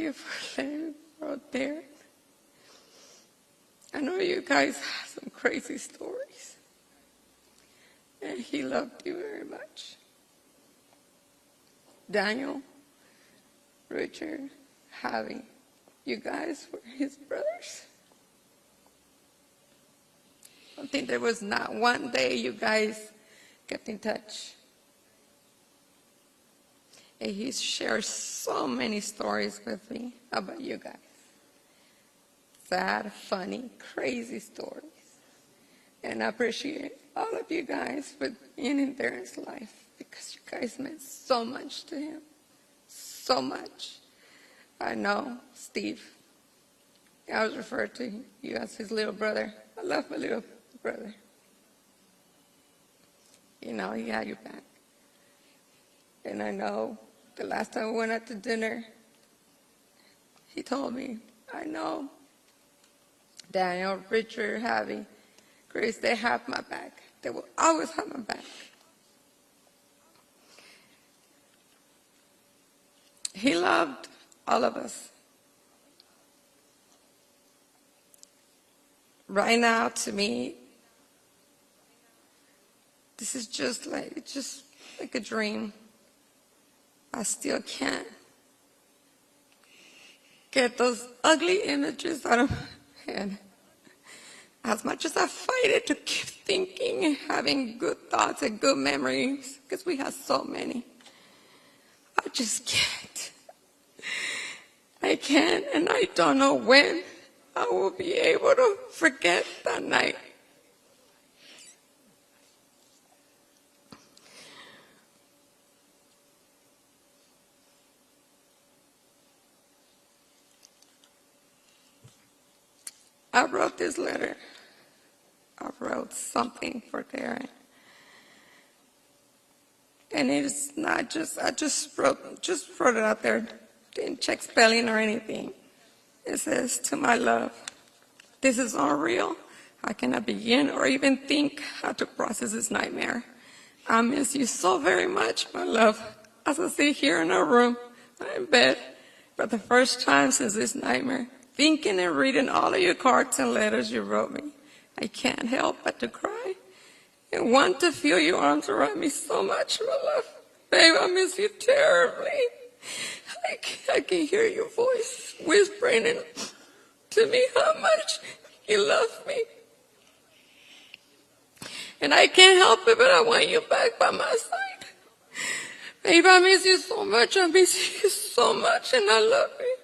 you for letting me borrow Darren. I know you guys have some crazy stories, and he loved you very much. Daniel, Richard, Javi, you guys were his brothers. I think there was not one day you guys kept in touch. And he shares so many stories with me about you guys. Sad, funny, crazy stories. And I appreciate all of you guys for being in Darren's life because you guys meant so much to him. So much. I know, Steve. I was referred to you as his little brother. I love my little brother. You know, he had your back. And I know the last time we went out to dinner, he told me, I know Daniel, Richard, Javi, Grace, they have my back. They will always have my back. He loved all of us. Right now, to me, this is just like a dream. I still can't get those ugly images out of my head. As much as I fight it to keep thinking and having good thoughts and good memories, because we have so many, I just can't. I can't, and I don't know when I will be able to forget that night. I wrote this letter. I wrote something for Darren. And it's not just, I just wrote it out there. Didn't check spelling or anything. It says, to my love, this is unreal. I cannot begin or even think how to process this nightmare. I miss you so very much, my love. As I sit here in our room, in bed, for the first time since this nightmare, thinking and reading all of your cards and letters you wrote me, I can't help but to cry and want to feel your arms around me so much, my love. Babe, I miss you terribly. I can hear your voice whispering to me how much you love me. And I can't help it, but I want you back by my side. Babe, I miss you so much. I miss you so much, and I love you.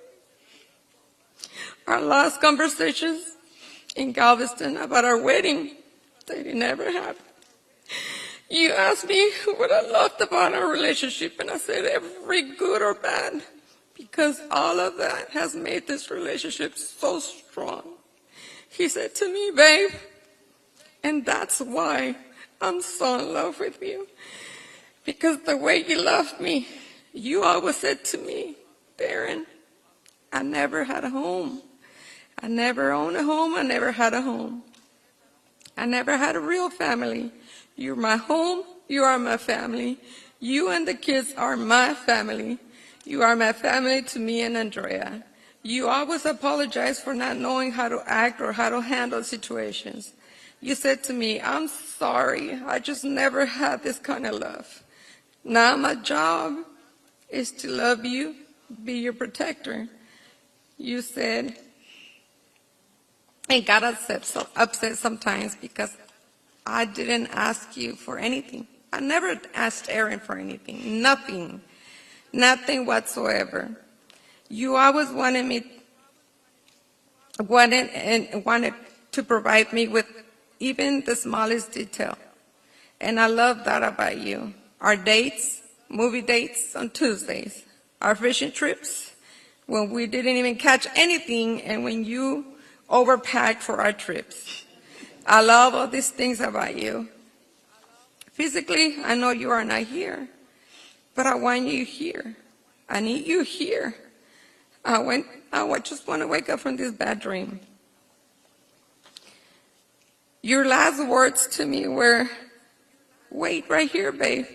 Our last conversations in Galveston about our wedding, they never happened. You asked me what I loved about our relationship, and I said every good or bad, because all of that has made this relationship so strong. He said to me, babe, and that's why I'm so in love with you, because the way you loved me, you always said to me, Darren, I never had a home. I never owned a home. I never had a home. I never had a real family. You're my home. You are my family. You and the kids are my family. You are my family to me and Andrea. You always apologize for not knowing how to act or how to handle situations. You said to me, I'm sorry. I just never had this kind of love. Now my job is to love you, be your protector. You said, and got upset sometimes because I didn't ask you for anything. I never asked Aaron for anything, nothing whatsoever. You always wanted to provide me with even the smallest detail. And I love that about you. Our dates, movie dates on Tuesdays, our fishing trips, when we didn't even catch anything, and when you overpacked for our trips. I love all these things about you. Physically, I know you are not here, but I want you here. I need you here. I just want to wake up from this bad dream. Your last words to me were, wait right here, babe,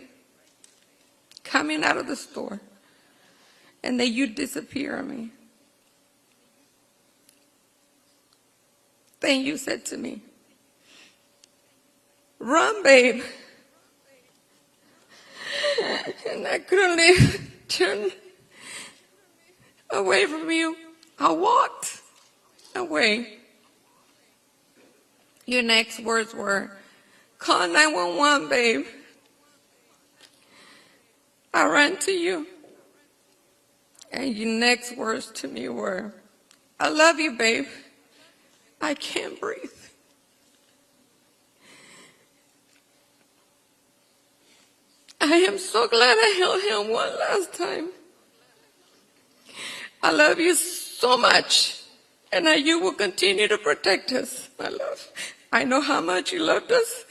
coming out of the store. And then you disappear on me. Then you said to me, "Run, babe." And I couldn't turn away from you. I walked away. Your next words were, "Call 911, babe." I ran to you. And your next words to me were, "I love you, babe. I can't breathe." I am so glad I held him one last time. I love you so much, and that you will continue to protect us, my love. I know how much you loved us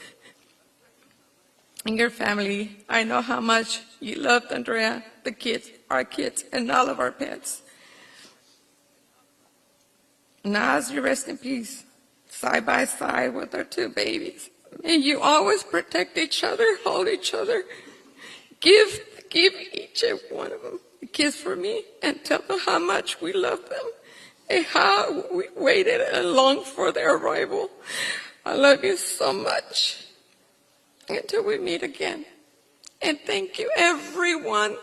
and your family. I know how much you loved Andrea, the kids, our kids, and all of our pets. Now, as you rest in peace, side by side with our two babies, may you always protect each other, hold each other. Give each and one of them a kiss for me and tell them how much we love them and how we waited and longed for their arrival. I love you so much. Until we meet again. And thank you, everyone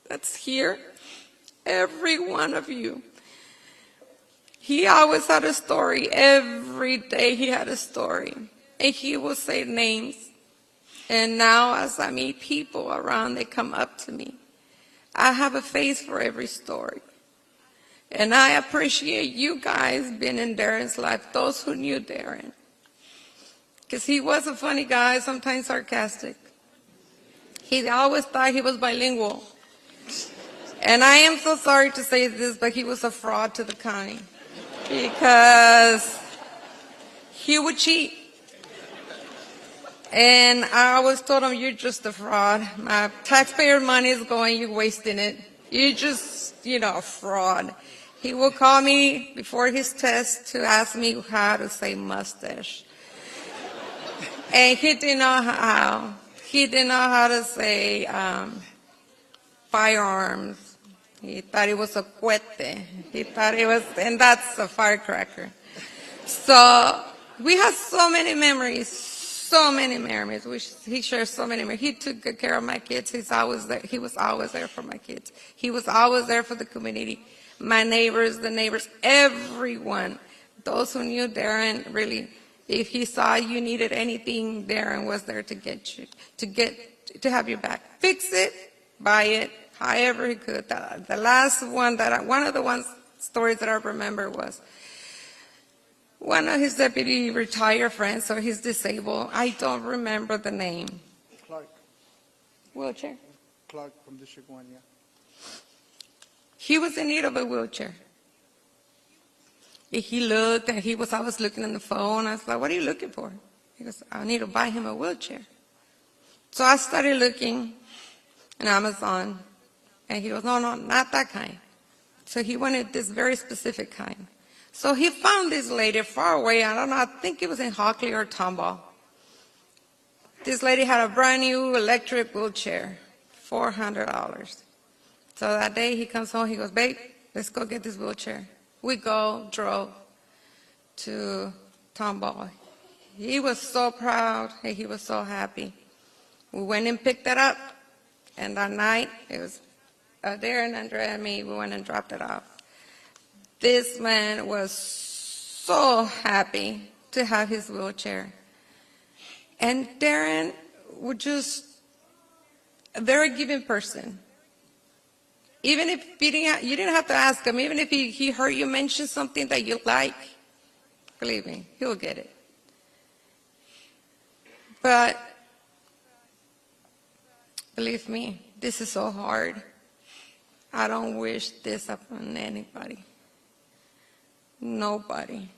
that's here, every one of you. He always had a story. Every day he had a story. And he will say names. And now as I meet people around, they come up to me. I have a face for every story. And I appreciate you guys being in Darren's life, those who knew Darren. Because he was a funny guy, sometimes sarcastic. He always thought he was bilingual. And I am so sorry to say this, but he was a fraud to the county. Because he would cheat. And I always told him, "You're just a fraud. My taxpayer money is going, you're wasting it. You're just, a fraud." He would call me before his test to ask me how to say mustache. And he didn't know how. He didn't know how to say firearms. He thought it was a cohete. He thought it was, and that's a firecracker. So we have so many memories, He shares so many memories. He took good care of my kids. He's always there. He was always there for my kids. He was always there for the community, my neighbors, the neighbors, everyone. Those who knew Darren, really, if he saw you needed anything, Darren was there to get you, to have your back. Fix it, buy it, however he could. The last one one of the stories that I remember was one of his deputy retired friends, so he's disabled. I don't remember the name. Clark. Wheelchair? Clark from District 1, yeah. He was in need of a wheelchair. He looked, and I was looking on the phone. I was like, "What are you looking for?" He goes, "I need to buy him a wheelchair." So I started looking on Amazon, and he goes, "No, not that kind." So he wanted this very specific kind. So he found this lady far away. I don't know, I think it was in Hockley or Tomball. This lady had a brand new electric wheelchair, $400. So that day he comes home, he goes, "Babe, let's go get this wheelchair." We drove to Tomball. He was so proud and he was so happy. We went and picked it up, and that night it was Darren, Andrea, and me. We went and dropped it off. This man was so happy to have his wheelchair. And Darren was just a very giving person. Even if you didn't have to ask him, even if he heard you mention something that you like, believe me, he'll get it. But believe me, this is so hard. I don't wish this upon anybody. Nobody.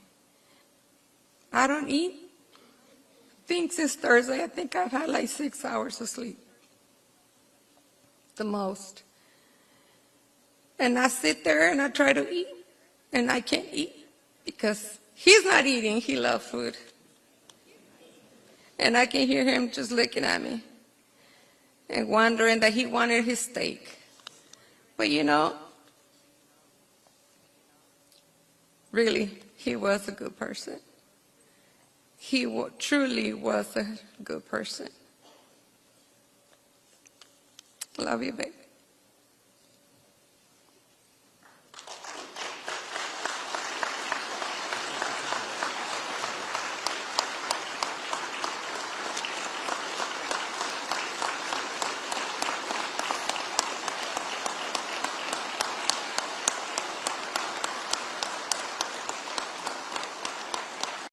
I don't eat. I think since Thursday, I think I've had like 6 hours of sleep. The most. And I sit there and I try to eat, and I can't eat because he's not eating. He loves food. And I can hear him just looking at me and wondering that he wanted his steak. But really, he was a good person. he truly was a good person. Love you, babe.